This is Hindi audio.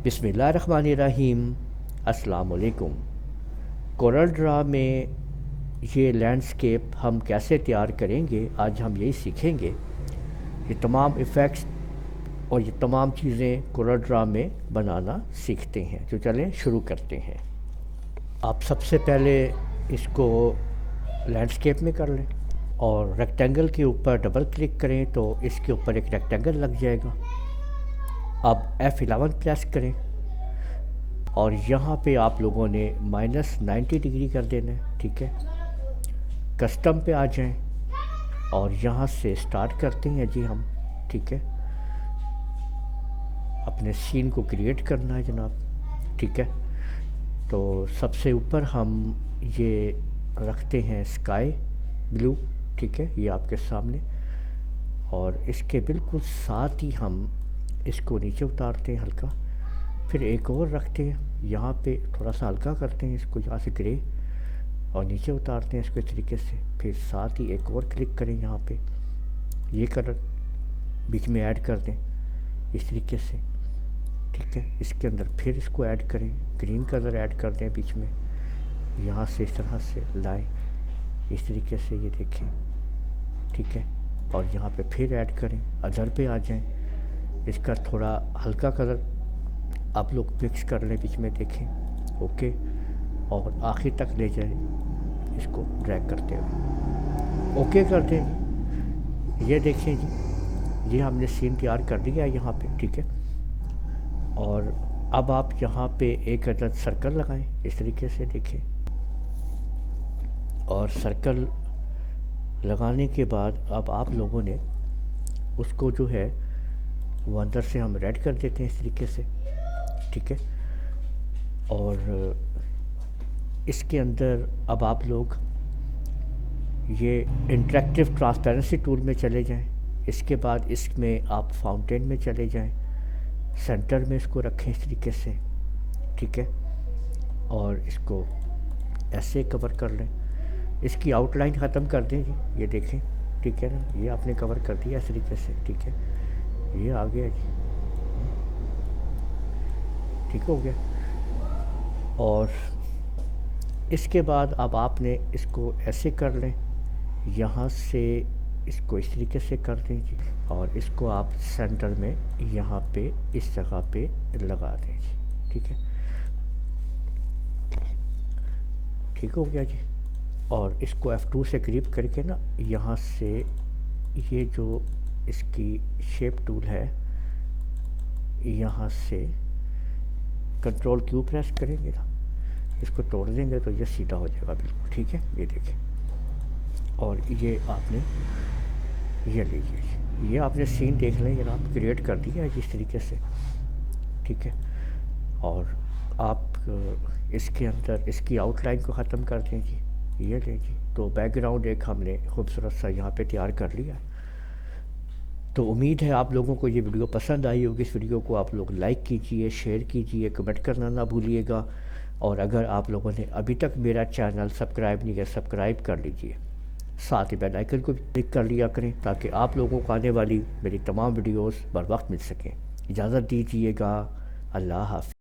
बिस्मिल्लाहिर्रहमानिर्रहीम। अस्सलाम वालेकुम। कोरल ड्रा में ये लैंडस्केप हम कैसे तैयार करेंगे, आज हम यही सीखेंगे। ये तमाम इफ़ेक्ट्स और ये तमाम चीज़ें कोरल ड्रा में बनाना सीखते हैं। तो चलें शुरू करते हैं। आप सबसे पहले इसको लैंडस्केप में कर लें और रेक्टेंगल के ऊपर डबल क्लिक करें तो इसके ऊपर एक रेक्टेंगल लग जाएगा। अब F11 प्रेस करें और यहाँ पे आप लोगों ने -90 डिग्री कर देना है, ठीक है। कस्टम पे आ जाएं और यहाँ से स्टार्ट करते हैं जी हम, ठीक है। अपने सीन को क्रिएट करना है जनाब, ठीक है। तो सबसे ऊपर हम ये रखते हैं स्काई ब्लू, ठीक है, ये आपके सामने। और इसके बिल्कुल साथ ही हम इसको नीचे उतारते हैं हल्का, फिर एक और रखते हैं यहाँ पे, थोड़ा सा हल्का करते हैं इसको यहाँ से ग्रे और नीचे उतारते हैं इसको इस तरीके से। फिर साथ ही एक और क्लिक करें यहाँ पे, ये कलर बीच में ऐड कर दें इस तरीके से, ठीक है। इसके अंदर फिर इसको ऐड करें, ग्रीन कलर ऐड कर दें बीच में, यहाँ से इस तरह से लाएं इस तरीके से, ये देखें, ठीक है। और यहाँ पे फिर ऐड करें, अदर पे आ जाएं, इसका थोड़ा हल्का कलर आप लोग मिक्स कर लें बीच में, देखें, ओके। और आखिर तक ले जाएं इसको ड्रैग करते हुए, ओके कर दें। ये देखें जी, ये हमने सीन तैयार कर लिया है यहाँ पे, ठीक है। और अब आप यहाँ पे एक अदद सर्कल लगाएं इस तरीके से, देखें। और सर्कल लगाने के बाद अब आप लोगों ने उसको जो है वो अंदर से हम रेड कर देते हैं इस तरीके से, ठीक है। और इसके अंदर अब आप लोग ये इंटरेक्टिव ट्रांसपेरेंसी टूल में चले जाएं। इसके बाद इसमें आप फाउंटेन में चले जाएं, सेंटर में इसको रखें इस तरीके से, ठीक है। और इसको ऐसे कवर कर लें, इसकी आउटलाइन ख़त्म कर दें जी, ये देखें, ठीक है ना। ये आपने कवर कर दिया इस तरीके से, ठीक है। ये आ गया जी, ठीक हो गया। और इसके बाद अब आपने इसको ऐसे कर लें, यहाँ से इसको इस तरीके से कर दें जी, और इसको आप सेंटर में यहाँ पे इस जगह पे लगा दें जी, ठीक है। ठीक हो गया जी। और इसको F2 से करीब करके ना, यहाँ से ये जो इसकी शेप टूल है, यहाँ से कंट्रोल Q प्रेस करेंगे ना, इसको तोड़ देंगे तो ये सीधा हो जाएगा बिल्कुल, ठीक है। ये देखें, और ये आपने ये लीजिए, ये आपने सीन देख लें जनाब, क्रिएट कर दिया है जिस तरीके से, ठीक है। और आप इसके अंदर इसकी आउटलाइन को ख़त्म कर दें जी, ये लें जी। तो बैकग्राउंड एक हमने खूबसूरत सा यहाँ पे तैयार कर लिया। तो उम्मीद है आप लोगों को ये वीडियो पसंद आई होगी। इस वीडियो को आप लोग लाइक कीजिए, शेयर कीजिए, कमेंट करना ना भूलिएगा। और अगर आप लोगों ने अभी तक मेरा चैनल सब्सक्राइब नहीं किया, सब्सक्राइब कर लीजिए, साथ ही बेल आइकन को भी क्लिक कर लिया करें ताकि आप लोगों को आने वाली मेरी तमाम वीडियोस बर वक्त मिल सकें। इजाज़त दीजिएगा, अल्लाह हाफ़िज़।